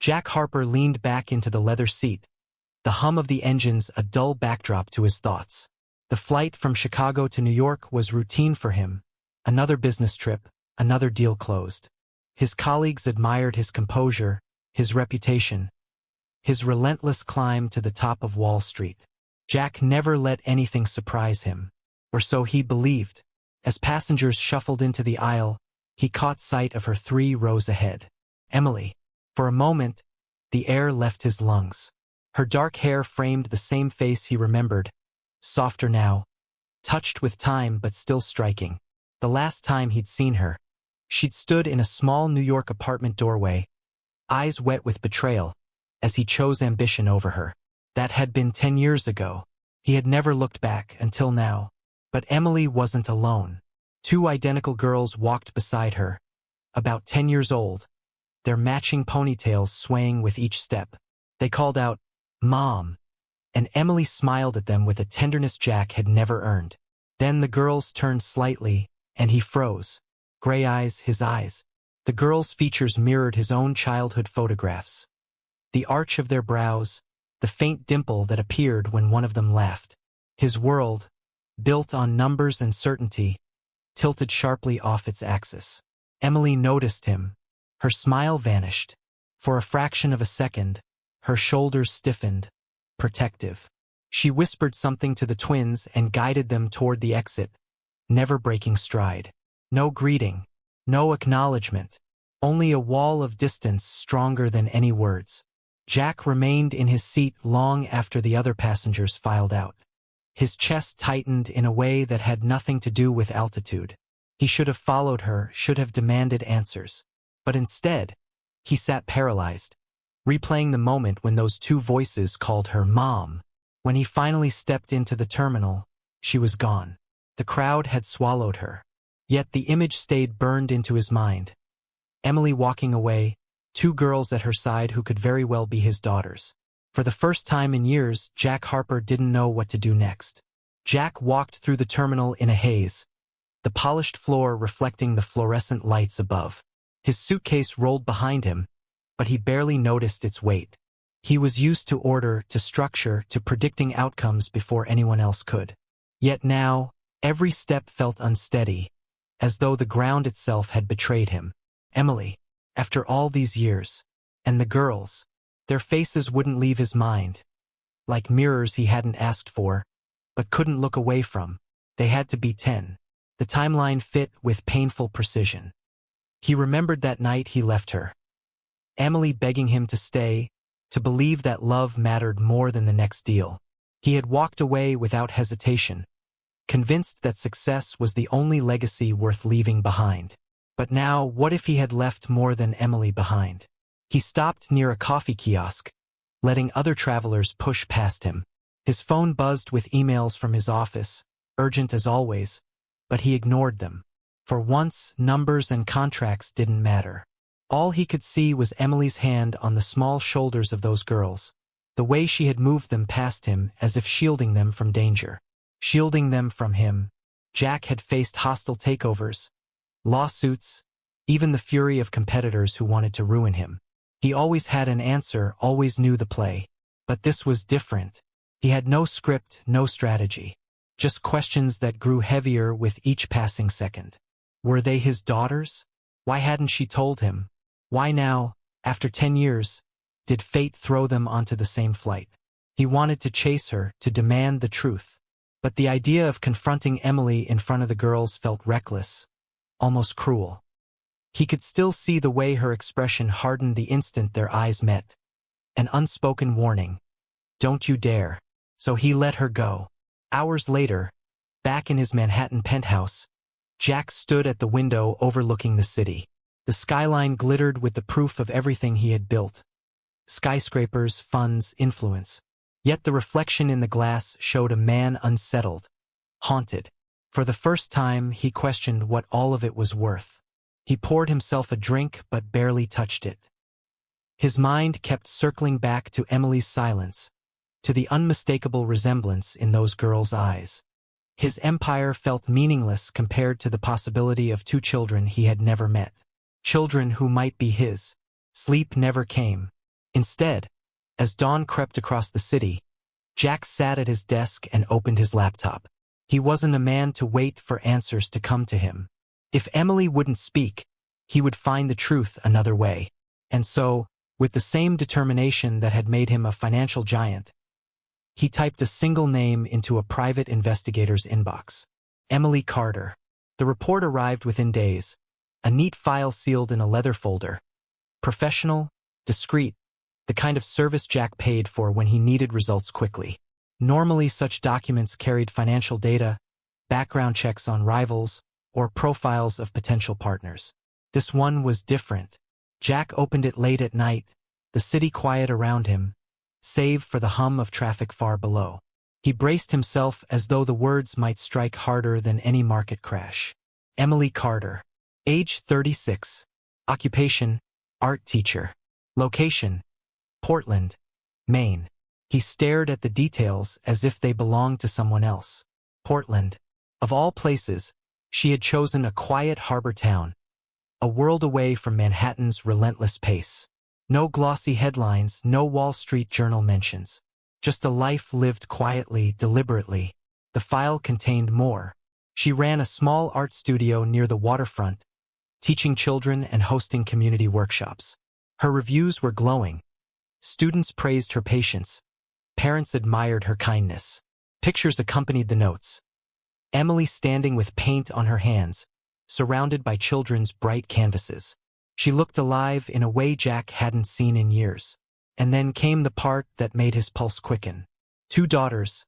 Jack Harper leaned back into the leather seat, the hum of the engines a dull backdrop to his thoughts. The flight from Chicago to New York was routine for him. Another business trip, another deal closed. His colleagues admired his composure, his reputation, his relentless climb to the top of Wall Street. Jack never let anything surprise him, or so he believed. As passengers shuffled into the aisle, he caught sight of her 3 rows ahead. Emily. For a moment, the air left his lungs. Her dark hair framed the same face he remembered, softer now, touched with time but still striking. The last time he'd seen her, she'd stood in a small New York apartment doorway, eyes wet with betrayal, as he chose ambition over her. That had been 10 years ago. He had never looked back until now. But Emily wasn't alone. 2 identical girls walked beside her, about 10 years old, their matching ponytails swaying with each step. They called out, "Mom," and Emily smiled at them with a tenderness Jack had never earned. Then the girls turned slightly, and he froze. Gray eyes, his eyes. The girls' features mirrored his own childhood photographs. The arch of their brows, the faint dimple that appeared when one of them laughed. His world, built on numbers and certainty, tilted sharply off its axis. Emily noticed him. Her smile vanished. For a fraction of a second, her shoulders stiffened, protective. She whispered something to the twins and guided them toward the exit, never breaking stride. No greeting, no acknowledgement, only a wall of distance stronger than any words. Jack remained in his seat long after the other passengers filed out. His chest tightened in a way that had nothing to do with altitude. He should have followed her, should have demanded answers. But instead, he sat paralyzed, replaying the moment when those 2 voices called her Mom. When he finally stepped into the terminal, she was gone. The crowd had swallowed her. Yet the image stayed burned into his mind. Emily walking away, 2 girls at her side who could very well be his daughters. For the first time in years, Jack Harper didn't know what to do next. Jack walked through the terminal in a haze, the polished floor reflecting the fluorescent lights above. His suitcase rolled behind him, but he barely noticed its weight. He was used to order, to structure, to predicting outcomes before anyone else could. Yet now, every step felt unsteady, as though the ground itself had betrayed him. Emily, after all these years, and the girls, their faces wouldn't leave his mind, like mirrors he hadn't asked for, but couldn't look away from. They had to be 10. The timeline fit with painful precision. He remembered that night he left her. Emily begging him to stay, to believe that love mattered more than the next deal. He had walked away without hesitation, convinced that success was the only legacy worth leaving behind. But now, what if he had left more than Emily behind? He stopped near a coffee kiosk, letting other travelers push past him. His phone buzzed with emails from his office, urgent as always, but he ignored them. For once, numbers and contracts didn't matter. All he could see was Emily's hand on the small shoulders of those girls, the way she had moved them past him as if shielding them from danger. Shielding them from him. Jack had faced hostile takeovers, lawsuits, even the fury of competitors who wanted to ruin him. He always had an answer, always knew the play. But this was different. He had no script, no strategy. Just questions that grew heavier with each passing second. Were they his daughters? Why hadn't she told him? Why now, after 10 years, did fate throw them onto the same flight? He wanted to chase her, to demand the truth. But the idea of confronting Emily in front of the girls felt reckless, almost cruel. He could still see the way her expression hardened the instant their eyes met. An unspoken warning. Don't you dare. So he let her go. Hours later, back in his Manhattan penthouse, Jack stood at the window overlooking the city. The skyline glittered with the proof of everything he had built. Skyscrapers, funds, influence. Yet the reflection in the glass showed a man unsettled, haunted. For the first time, he questioned what all of it was worth. He poured himself a drink but barely touched it. His mind kept circling back to Emily's silence, to the unmistakable resemblance in those girls' eyes. His empire felt meaningless compared to the possibility of 2 children he had never met. Children who might be his. Sleep never came. Instead, as dawn crept across the city, Jack sat at his desk and opened his laptop. He wasn't a man to wait for answers to come to him. If Emily wouldn't speak, he would find the truth another way. And so, with the same determination that had made him a financial giant, he typed a single name into a private investigator's inbox. Emily Carter. The report arrived within days, a neat file sealed in a leather folder. Professional, discreet, the kind of service Jack paid for when he needed results quickly. Normally, such documents carried financial data, background checks on rivals, or profiles of potential partners. This one was different. Jack opened it late at night, the city quiet around him, save for the hum of traffic far below. He braced himself as though the words might strike harder than any market crash. Emily Carter. Age 36. Occupation, art teacher. Location, Portland, Maine. He stared at the details as if they belonged to someone else. Portland. Of all places, she had chosen a quiet harbor town, a world away from Manhattan's relentless pace. No glossy headlines, no Wall Street Journal mentions. Just a life lived quietly, deliberately. The file contained more. She ran a small art studio near the waterfront, teaching children and hosting community workshops. Her reviews were glowing. Students praised her patience. Parents admired her kindness. Pictures accompanied the notes. Emily standing with paint on her hands, surrounded by children's bright canvases. She looked alive in a way Jack hadn't seen in years. And then came the part that made his pulse quicken. 2 daughters,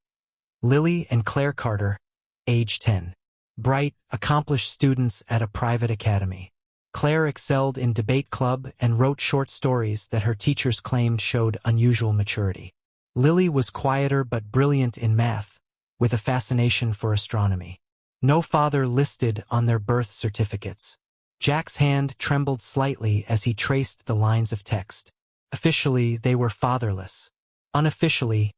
Lily and Claire Carter, age 10. Bright, accomplished students at a private academy. Claire excelled in debate club and wrote short stories that her teachers claimed showed unusual maturity. Lily was quieter but brilliant in math, with a fascination for astronomy. No father listed on their birth certificates. Jack's hand trembled slightly as he traced the lines of text. Officially, they were fatherless. Unofficially,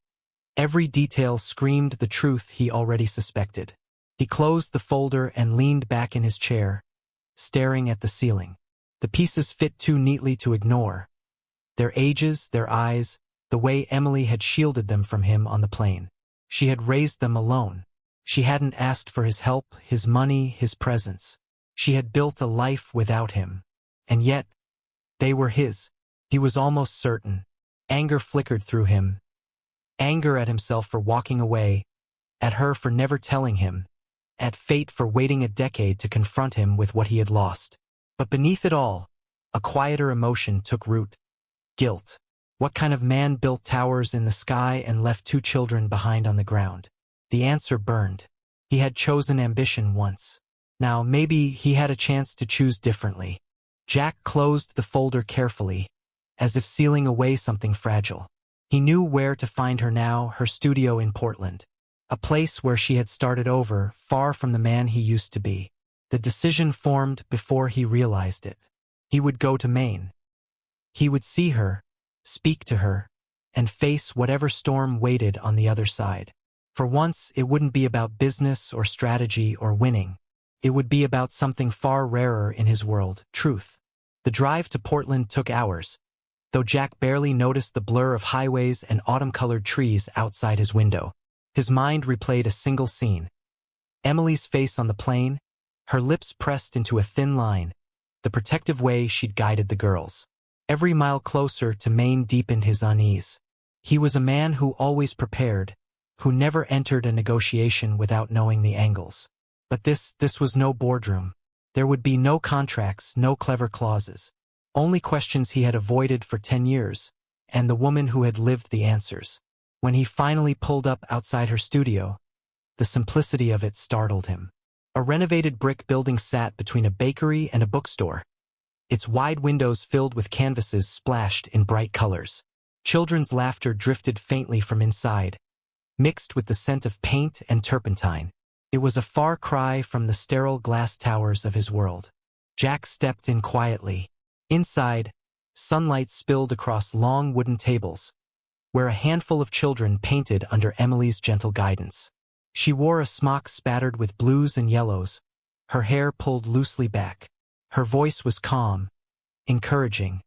every detail screamed the truth he already suspected. He closed the folder and leaned back in his chair, staring at the ceiling. The pieces fit too neatly to ignore. Their ages, their eyes, the way Emily had shielded them from him on the plane. She had raised them alone. She hadn't asked for his help, his money, his presence. She had built a life without him. And yet, they were his. He was almost certain. Anger flickered through him. Anger at himself for walking away, at her for never telling him, at fate for waiting a decade to confront him with what he had lost. But beneath it all, a quieter emotion took root. Guilt. What kind of man built towers in the sky and left 2 children behind on the ground? The answer burned. He had chosen ambition once. Now maybe he had a chance to choose differently. Jack closed the folder carefully, as if sealing away something fragile. He knew where to find her now, her studio in Portland. A place where she had started over, far from the man he used to be. The decision formed before he realized it. He would go to Maine. He would see her, speak to her, and face whatever storm waited on the other side. For once, it wouldn't be about business or strategy or winning. It would be about something far rarer in his world, truth. The drive to Portland took hours, though Jack barely noticed the blur of highways and autumn-colored trees outside his window. His mind replayed a single scene. Emily's face on the plane, her lips pressed into a thin line, the protective way she'd guided the girls. Every mile closer to Maine deepened his unease. He was a man who always prepared, who never entered a negotiation without knowing the angles. But this was no boardroom. There would be no contracts, no clever clauses. Only questions he had avoided for 10 years, and the woman who had lived the answers. When he finally pulled up outside her studio, the simplicity of it startled him. A renovated brick building sat between a bakery and a bookstore, its wide windows filled with canvases splashed in bright colors. Children's laughter drifted faintly from inside, mixed with the scent of paint and turpentine. It was a far cry from the sterile glass towers of his world. Jack stepped in quietly. Inside, sunlight spilled across long wooden tables, where a handful of children painted under Emily's gentle guidance. She wore a smock spattered with blues and yellows, her hair pulled loosely back. Her voice was calm, encouraging.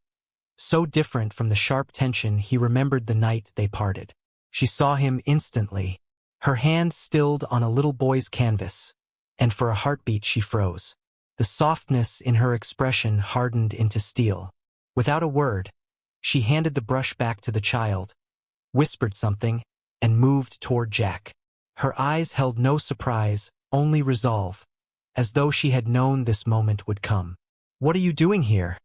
So different from the sharp tension he remembered the night they parted. She saw him instantly, her hand stilled on a little boy's canvas, and for a heartbeat she froze. The softness in her expression hardened into steel. Without a word, she handed the brush back to the child, whispered something, and moved toward Jack. Her eyes held no surprise, only resolve, as though she had known this moment would come. "What are you doing here?"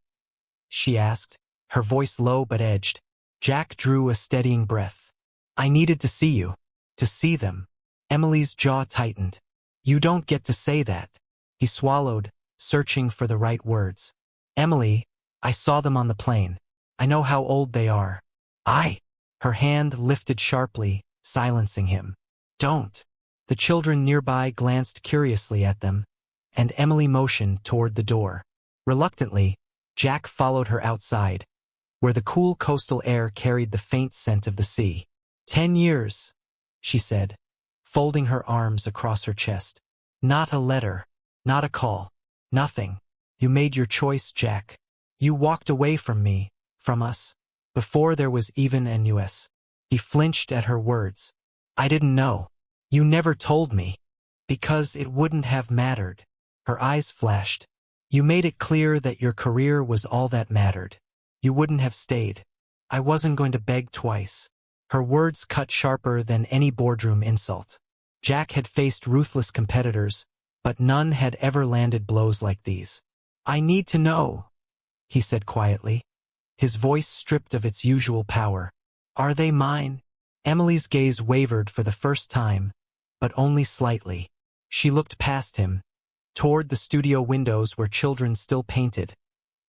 she asked, her voice low but edged. Jack drew a steadying breath. "I needed to see you. To see them." Emily's jaw tightened. "You don't get to say that." He swallowed, searching for the right words. "Emily, I saw them on the plane. I know how old they are." Her hand lifted sharply, silencing him. "Don't." The children nearby glanced curiously at them, and Emily motioned toward the door. Reluctantly, Jack followed her outside, where the cool coastal air carried the faint scent of the sea. 10 years, she said, folding her arms across her chest. "Not a letter, not a call, nothing. You made your choice, Jack. You walked away from me, from us, before there was even an US." He flinched at her words. "I didn't know. You never told me. Because it wouldn't have mattered." Her eyes flashed. "You made it clear that your career was all that mattered. You wouldn't have stayed. I wasn't going to beg twice." Her words cut sharper than any boardroom insult. Jack had faced ruthless competitors, but none had ever landed blows like these. "I need to know," he said quietly, his voice stripped of its usual power. "Are they mine?" Emily's gaze wavered for the first time, but only slightly. She looked past him, toward the studio windows where children still painted,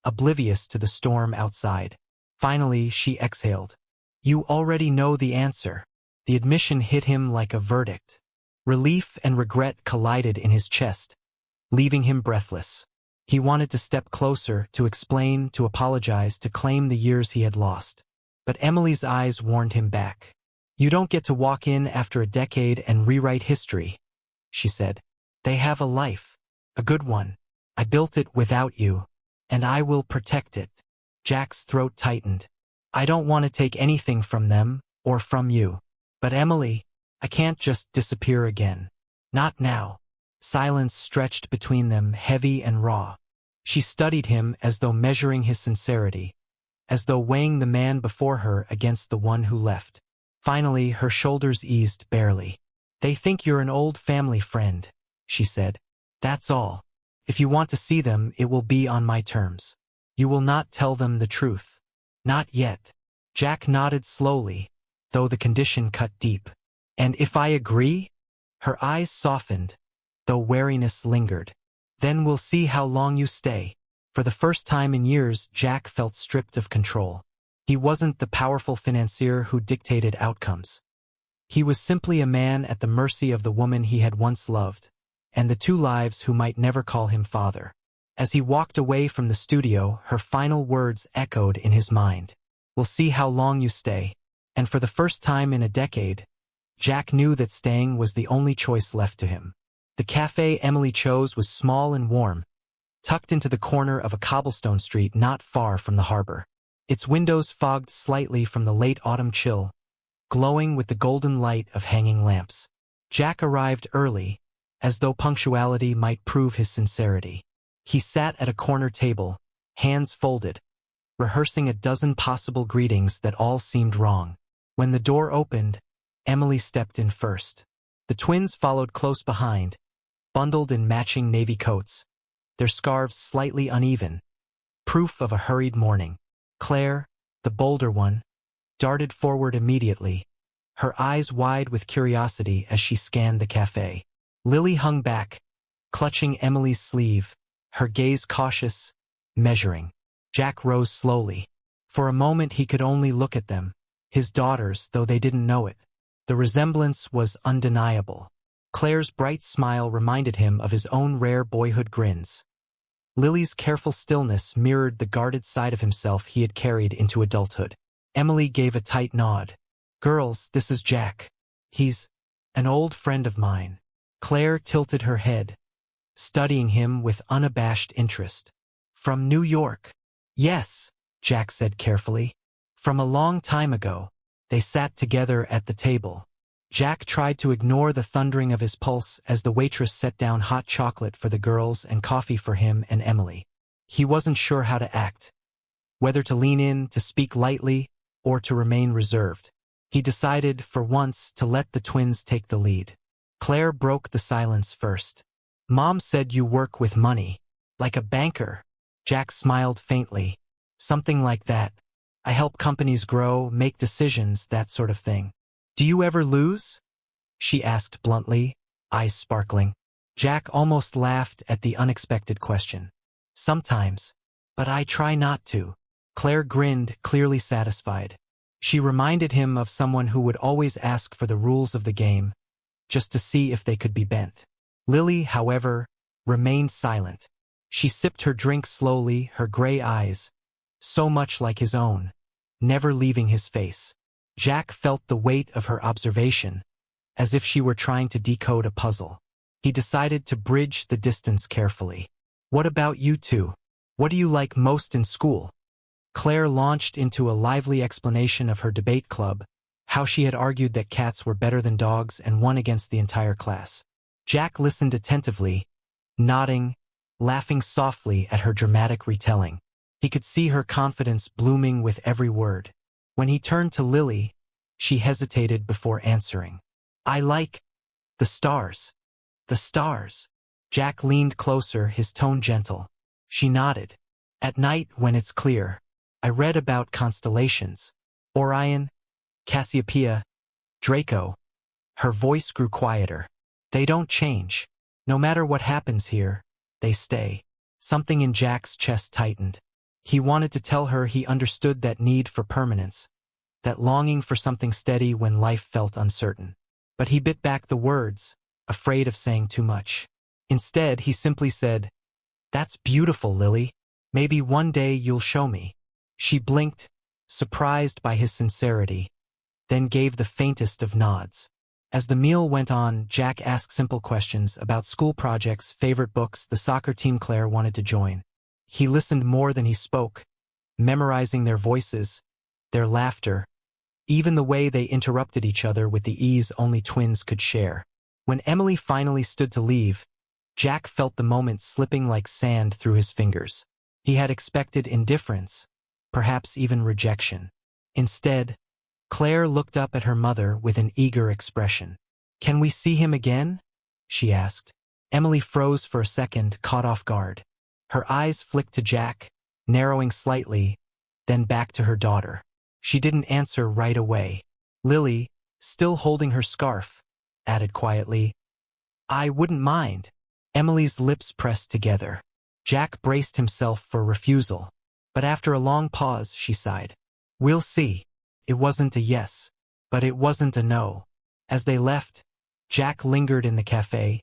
oblivious to the storm outside. Finally, she exhaled. "You already know the answer." The admission hit him like a verdict. Relief and regret collided in his chest, leaving him breathless. He wanted to step closer, to explain, to apologize, to claim the years he had lost. But Emily's eyes warned him back. "You don't get to walk in after a decade and rewrite history," she said. "They have a life. A good one. I built it without you, and I will protect it." Jack's throat tightened. "I don't want to take anything from them, or from you. But Emily, I can't just disappear again. Not now." Silence stretched between them, heavy and raw. She studied him as though measuring his sincerity, as though weighing the man before her against the one who left. Finally, her shoulders eased barely. "They think you're an old family friend," she said. "That's all. If you want to see them, it will be on my terms. You will not tell them the truth." "Not yet." Jack nodded slowly, though the condition cut deep. "And if I agree?" Her eyes softened, though wariness lingered. "Then we'll see how long you stay." For the first time in years, Jack felt stripped of control. He wasn't the powerful financier who dictated outcomes. He was simply a man at the mercy of the woman he had once loved, and the two lives who might never call him father. As he walked away from the studio, her final words echoed in his mind. "We'll see how long you stay." And for the first time in a decade, Jack knew that staying was the only choice left to him. The cafe Emily chose was small and warm, tucked into the corner of a cobblestone street not far from the harbor. Its windows fogged slightly from the late autumn chill, glowing with the golden light of hanging lamps. Jack arrived early, as though punctuality might prove his sincerity. He sat at a corner table, hands folded, rehearsing a dozen possible greetings that all seemed wrong. When the door opened, Emily stepped in first. The twins followed close behind, bundled in matching navy coats, their scarves slightly uneven, proof of a hurried morning. Claire, the bolder one, darted forward immediately, her eyes wide with curiosity as she scanned the cafe. Lily hung back, clutching Emily's sleeve, her gaze cautious, measuring. Jack rose slowly. For a moment he could only look at them, his daughters, though they didn't know it. The resemblance was undeniable. Claire's bright smile reminded him of his own rare boyhood grins. Lily's careful stillness mirrored the guarded side of himself he had carried into adulthood. Emily gave a tight nod. "Girls, this is Jack. He's an old friend of mine." Claire tilted her head, studying him with unabashed interest. "From New York?" "Yes." Jack said carefully. From a long time ago. They sat together at the table. Jack tried to ignore the thundering of his pulse as the waitress set down hot chocolate for the girls and coffee for him and Emily. He wasn't sure how to act. Whether to lean in, to speak lightly, or to remain reserved. He decided, for once, to let the twins take the lead. Claire broke the silence first. Mom said you work with money. Like a banker. Jack smiled faintly. Something like that. I help companies grow, make decisions, that sort of thing. Do you ever lose? She asked bluntly, eyes sparkling. Jack almost laughed at the unexpected question. Sometimes. But I try not to. Claire grinned, clearly satisfied. She reminded him of someone who would always ask for the rules of the game, just to see if they could be bent. Lily, however, remained silent. She sipped her drink slowly, her gray eyes, so much like his own, never leaving his face. Jack felt the weight of her observation, as if she were trying to decode a puzzle. He decided to bridge the distance carefully. What about you two? What do you like most in school? Claire launched into a lively explanation of her debate club, how she had argued that cats were better than dogs and won against the entire class. Jack listened attentively, nodding, laughing softly at her dramatic retelling. He could see her confidence blooming with every word. When he turned to Lily, she hesitated before answering. I like the stars. The stars. Jack leaned closer, his tone gentle. She nodded. At night, when it's clear, I read about constellations. Orion, Cassiopeia, Draco. Her voice grew quieter. They don't change. No matter what happens here, they stay. Something in Jack's chest tightened. He wanted to tell her he understood that need for permanence, that longing for something steady when life felt uncertain. But he bit back the words, afraid of saying too much. Instead, he simply said, That's beautiful, Lily. Maybe one day you'll show me. She blinked, surprised by his sincerity, then gave the faintest of nods. As the meal went on, Jack asked simple questions about school projects, favorite books, the soccer team Claire wanted to join. He listened more than he spoke, memorizing their voices, their laughter, even the way they interrupted each other with the ease only twins could share. When Emily finally stood to leave, Jack felt the moment slipping like sand through his fingers. He had expected indifference, perhaps even rejection. Instead, Claire looked up at her mother with an eager expression. Can we see him again? She asked. Emily froze for a second, caught off guard. Her eyes flicked to Jack, narrowing slightly, then back to her daughter. She didn't answer right away. Lily, still holding her scarf, added quietly, I wouldn't mind. Emily's lips pressed together. Jack braced himself for refusal, but after a long pause, she sighed. We'll see. It wasn't a yes, but it wasn't a no. As they left, Jack lingered in the cafe,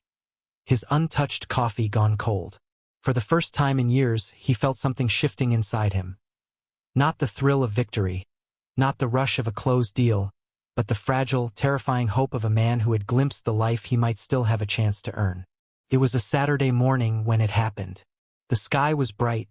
his untouched coffee gone cold. For the first time in years, he felt something shifting inside him. Not the thrill of victory, not the rush of a closed deal, but the fragile, terrifying hope of a man who had glimpsed the life he might still have a chance to earn. It was a Saturday morning when it happened. The sky was bright,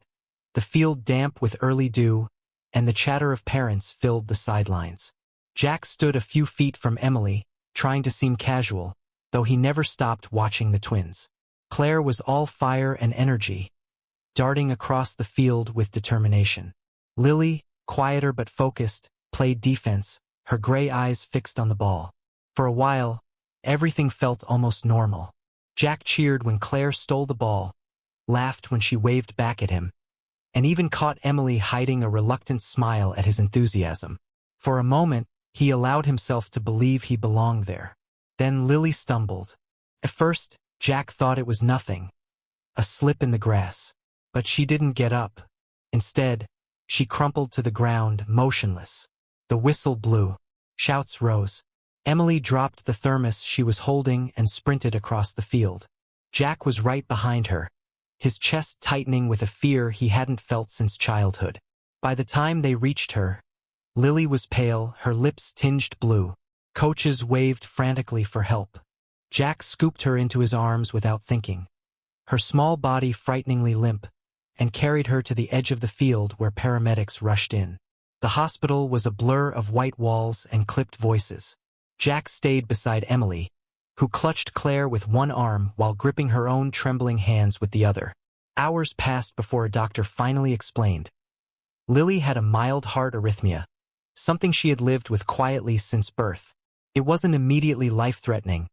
the field damp with early dew, and the chatter of parents filled the sidelines. Jack stood a few feet from Emily, trying to seem casual, though he never stopped watching the twins. Claire was all fire and energy, darting across the field with determination. Lily, quieter but focused, played defense, her gray eyes fixed on the ball. For a while, everything felt almost normal. Jack cheered when Claire stole the ball, laughed when she waved back at him, and even caught Emily hiding a reluctant smile at his enthusiasm. For a moment, he allowed himself to believe he belonged there. Then Lily stumbled. At first, Jack thought it was nothing, a slip in the grass. But she didn't get up. Instead, she crumpled to the ground, motionless. The whistle blew. Shouts rose. Emily dropped the thermos she was holding and sprinted across the field. Jack was right behind her, his chest tightening with a fear he hadn't felt since childhood. By the time they reached her, Lily was pale, her lips tinged blue. Coaches waved frantically for help. Jack scooped her into his arms without thinking. Her small body frighteningly limp, and carried her to the edge of the field where paramedics rushed in. The hospital was a blur of white walls and clipped voices. Jack stayed beside Emily, who clutched Claire with one arm while gripping her own trembling hands with the other. Hours passed before a doctor finally explained. Lily had a mild heart arrhythmia, something she had lived with quietly since birth. It wasn't immediately life-threatening,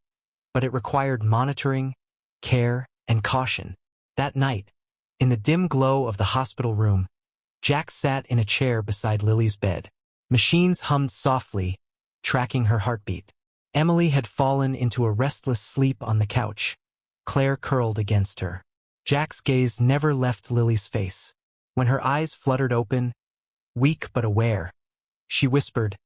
but it required monitoring, care, and caution. That night, in the dim glow of the hospital room, Jack sat in a chair beside Lily's bed. Machines hummed softly, tracking her heartbeat. Emily had fallen into a restless sleep on the couch, Claire curled against her. Jack's gaze never left Lily's face. When her eyes fluttered open, weak but aware, she whispered,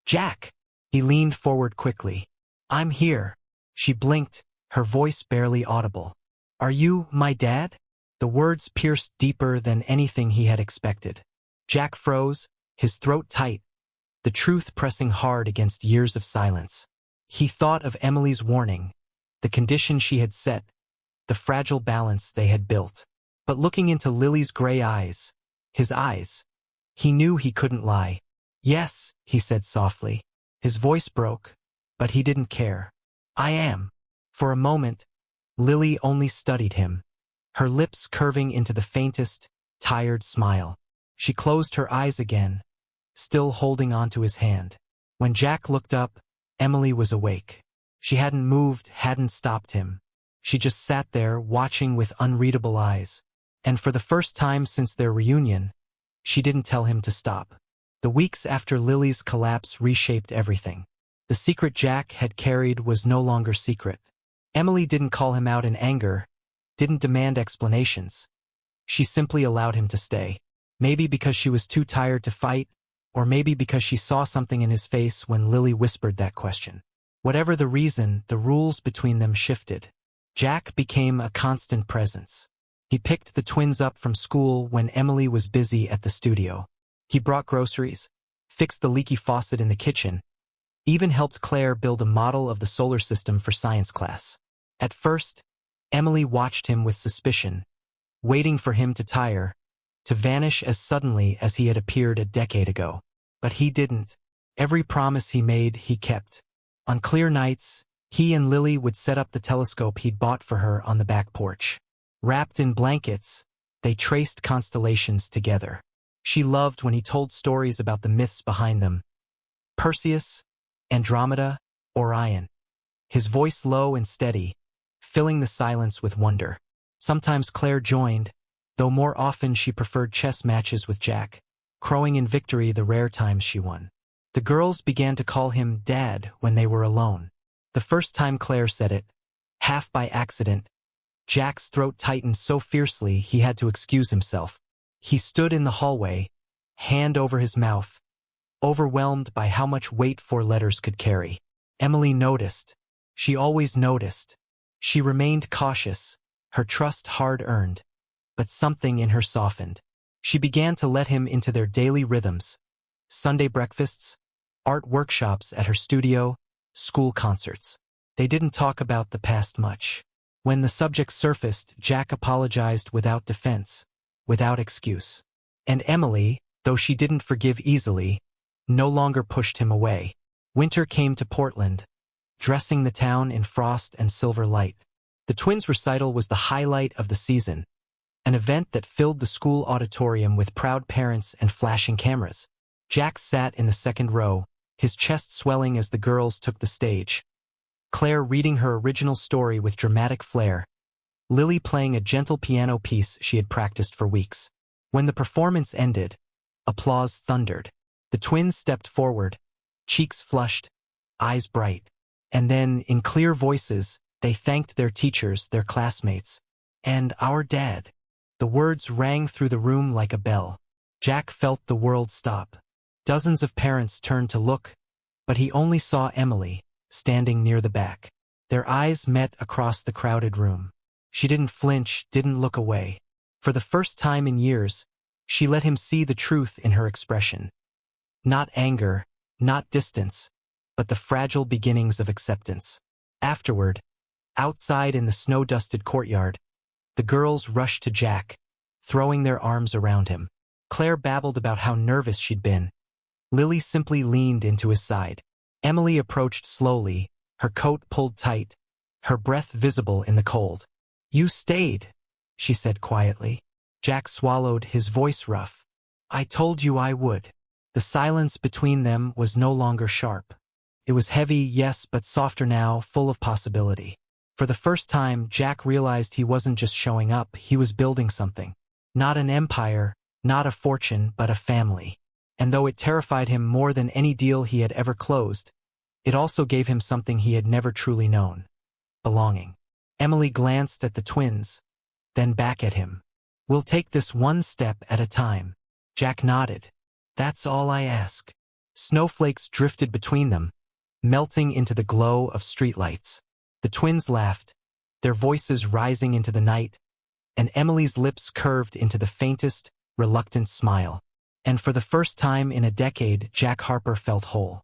"Jack!" He leaned forward quickly. "I'm here." She blinked, her voice barely audible. "Are you my dad?" The words pierced deeper than anything he had expected. Jack froze, his throat tight, the truth pressing hard against years of silence. He thought of Emily's warning, the condition she had set, the fragile balance they had built. But looking into Lily's gray eyes, his eyes, he knew he couldn't lie. "Yes," he said softly. His voice broke, but he didn't care. "I am." For a moment, Lily only studied him, her lips curving into the faintest, tired smile. She closed her eyes again, still holding onto his hand. When Jack looked up, Emily was awake. She hadn't moved, hadn't stopped him. She just sat there, watching with unreadable eyes. And for the first time since their reunion, she didn't tell him to stop. The weeks after Lily's collapse reshaped everything. The secret Jack had carried was no longer secret. Emily didn't call him out in anger, didn't demand explanations. She simply allowed him to stay. Maybe because she was too tired to fight, or maybe because she saw something in his face when Lily whispered that question. Whatever the reason, the rules between them shifted. Jack became a constant presence. He picked the twins up from school when Emily was busy at the studio. He brought groceries, fixed the leaky faucet in the kitchen, even helped Claire build a model of the solar system for science class. At first, Emily watched him with suspicion, waiting for him to tire, to vanish as suddenly as he had appeared a decade ago. But he didn't. Every promise he made, he kept. On clear nights, he and Lily would set up the telescope he'd bought for her on the back porch. Wrapped in blankets, they traced constellations together. She loved when he told stories about the myths behind them. Perseus, Andromeda, Orion. His voice low and steady, filling the silence with wonder. Sometimes Claire joined, though more often she preferred chess matches with Jack, crowing in victory the rare times she won. The girls began to call him Dad when they were alone. The first time Claire said it, half by accident, Jack's throat tightened so fiercely he had to excuse himself. He stood in the hallway, hand over his mouth, overwhelmed by how much weight 4 letters could carry. Emily noticed. She always noticed. She remained cautious, her trust hard-earned, but something in her softened. She began to let him into their daily rhythms. Sunday breakfasts, art workshops at her studio, school concerts. They didn't talk about the past much. When the subject surfaced, Jack apologized without defense, without excuse. And Emily, though she didn't forgive easily, no longer pushed him away. Winter came to Portland, dressing the town in frost and silver light. The twins' recital was the highlight of the season, an event that filled the school auditorium with proud parents and flashing cameras. Jack sat in the second row, his chest swelling as the girls took the stage. Claire reading her original story with dramatic flair, Lily playing a gentle piano piece she had practiced for weeks. When the performance ended, applause thundered. The twins stepped forward, cheeks flushed, eyes bright. And then, in clear voices, they thanked their teachers, their classmates, and our dad. The words rang through the room like a bell. Jack felt the world stop. Dozens of parents turned to look, but he only saw Emily, standing near the back. Their eyes met across the crowded room. She didn't flinch, didn't look away. For the first time in years, she let him see the truth in her expression. Not anger, not distance, but the fragile beginnings of acceptance. Afterward, outside in the snow-dusted courtyard, the girls rushed to Jack, throwing their arms around him. Claire babbled about how nervous she'd been. Lily simply leaned into his side. Emily approached slowly, her coat pulled tight, her breath visible in the cold. "You stayed," she said quietly. Jack swallowed, his voice rough. "I told you I would." The silence between them was no longer sharp. It was heavy, yes, but softer now, full of possibility. For the first time, Jack realized he wasn't just showing up, he was building something. Not an empire, not a fortune, but a family. And though it terrified him more than any deal he had ever closed, it also gave him something he had never truly known: belonging. Emily glanced at the twins, then back at him. "We'll take this one step at a time." Jack nodded. "That's all I ask." Snowflakes drifted between them, melting into the glow of streetlights. The twins laughed, their voices rising into the night, and Emily's lips curved into the faintest, reluctant smile. And for the first time in a decade, Jack Harper felt whole.